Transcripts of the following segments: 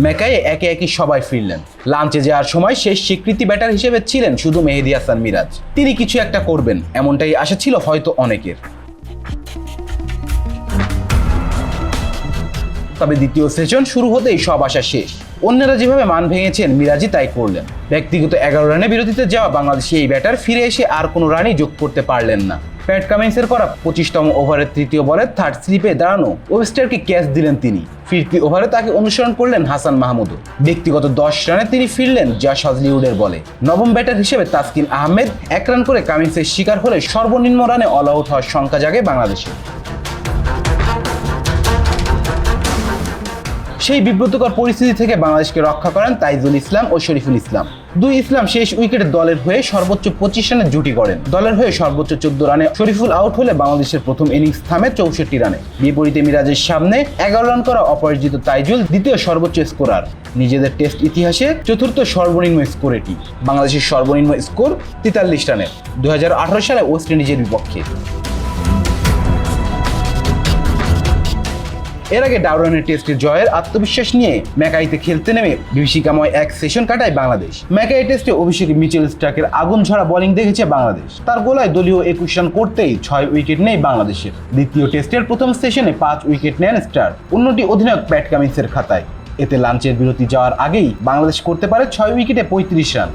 মেকায়ে একে একে সবাই ফিরলেন। লাঞ্চে যাওয়ার সময় শেষ স্বীকৃতি ব্যাটার হিসেবে ছিলেন শুধু মেহেদী হাসান মিরাজ। তিনি কিছু একটা করবেন এমনটাই আশা ছিল হয়তো অনেকের। তবে দ্বিতীয় সেশন শুরু হতেই সব আশা শেষ। অন্যরা যেভাবে মান ভেঙেছেন মিরাজই তাই করলেন। ব্যক্তিগত 11 রানে বিরতিতে যাওয়া বাংলাদেশি এই ব্যাটার ফিরে এসে আর কোনো রানই যোগ করতে পারলেন না। প্যাট কামিন্সের করা 25তম ওভারের তৃতীয় বলে থার্ড স্লিপে দাঁড়ানো ওয়েস্টারকে ক্যাচ দিলেন তিনি। ফিরতি ওভারে তাকে অনুসরণ করলেন হাসান মাহমুদও। ব্যক্তিগত 10 রানে তিনি ফিরলেন জাস হজলিউডের বলে। নবম ব্যাটার হিসেবে তাসকিন আহমেদ 1 রান করে কামিন্সের শিকার হলে সর্বনিম্ন রানে অল আউট হওয়ার শঙ্কা জাগে বাংলাদেশে। সেই বিব্রতকর পরিস্থিতি থেকে বাংলাদেশকে রক্ষা করেন তাইজুল ইসলাম ও শরীফুল ইসলাম। দুই ইসলাম শেষ উইকেটে দলের হয়ে সর্বোচ্চ 25 রানে জুটি করেন। দলের হয়ে সর্বোচ্চ 14 রানে শরীফুল আউট হলে বাংলাদেশের প্রথম ইনিংস থামে 64 রানে। বিপরীতে মিরাজের সামনে 11 রান করা অপরাজিত তাইজুল দ্বিতীয় সর্বোচ্চ স্কোরার। নিজেদের টেস্ট ইতিহাসে চতুর্থ সর্বনিম্ন স্কোর এটি। বাংলাদেশের সর্বনিম্ন স্কোর 43 রানের 2018 সালে ওয়েস্ট ইন্ডিজের বিপক্ষে। এর আগে ডাবরানের টেস্টে জয়ের আত্মবিশ্বাস নিয়ে ম্যাকাইতে খেলতে নেমে বিভীষিকাময় এক সেশন কাটায় বাংলাদেশ। ম্যাকাই টেস্টে অভিষেক মিচেল স্টার্কের আগুন ঝরা বোলিং দেখেছে বাংলাদেশ। তার গোলায় দলীয় 21 রান করতেই 6 উইকেট নেয় বাংলাদেশের। দ্বিতীয় টেস্টের প্রথম সেশনে 5 উইকেট নেন স্টার, অন্যটি অধিনায়ক প্যাট কামিন্সের খাতায়। এতে লাঞ্চের বিরতি যাওয়ার আগেই বাংলাদেশ করতে পারে 6 উইকেটে 35 রান।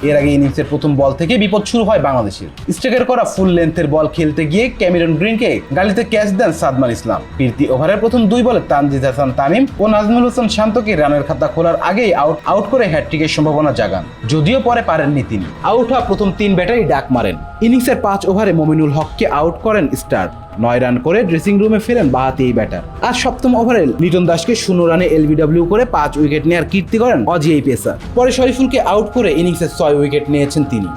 এর আগে ইনিংসের প্রথম বল থেকে বিপদ শুরু হয় বাংলাদেশের। স্ট্রাইকের করা ফুল লেন্থের বল খেলতে গিয়ে ক্যামেরন গ্রিনকে গালিতে ক্যাচ দেন সাদমান ইসলাম। ফিরতি ওভারের প্রথম 2 বলে তানজিদ হাসান তামিম ও নাজমুল হোসেন শান্তকে রানের খাতা খোলার আগেই আউট করে হ্যাটট্রিকের সম্ভাবনা জাগান, যদিও পরে পারেননি তিনি। আউট হওয়া প্রথম 3 ব্যাটারই ডাক মারেন। ইনিংসের 5 ওভারে মমিনুল হককে আউট করেন স্টার। 9 রান করে ড্রেসিং রুমে ফেরেন বাঁহাতি এই ব্যাটার। আর সপ্তম ওভারে লিটন দাসকে 0 রানে এলবিডব্লিউ করে 5 উইকেট নেওয়ার কীর্তি করেন অজি এই পেসার। পরে শরীফুলকে আউট করে ইনিংসে 6 উইকেট নিয়েছেন তিনি।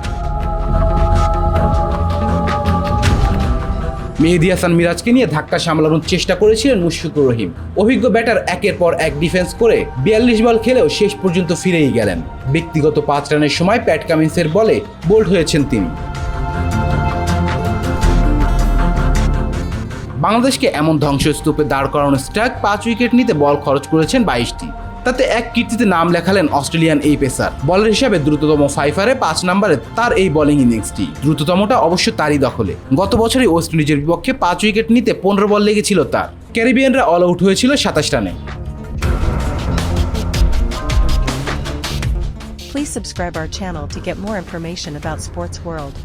মেহেদী হাসান মিরাজকে নিয়ে ধাক্কা সামলানোর চেষ্টা করেছিলেন মুশফিকুর রহিম। অভিজ্ঞ ব্যাটার একের পর এক ডিফেন্স করে 42 বল খেলেও শেষ পর্যন্ত ফিরেই গেলেন। ব্যক্তিগত 5 রানের সময় প্যাট কামিন্সের বলে বোল্ড হয়েছেন তিনি। বাংলাদেশকে এমন ধ্বংসস্তূপে দাঁড় করানো স্টার্ক 5 উইকেট নিতে বল খরচ করেছেন 22টি। তাতে এক কীর্তিতে নাম লেখালেন অস্ট্রেলিয়ান এই পেসার। বলার হিসাবে দ্রুততম 5 নম্বরে তার এই বোলিং ইনিংসটি। দ্রুততমটা অবশ্য তারই দখলে। গত বছরই ওয়েস্ট ইন্ডিজের বিপক্ষে 5 উইকেট নিতে 15 বল লেগেছিল তার। ক্যারিবিয়ানরা অল আউট হয়েছিল 27 রানে। Please subscribe our channel to get more information about Sports World.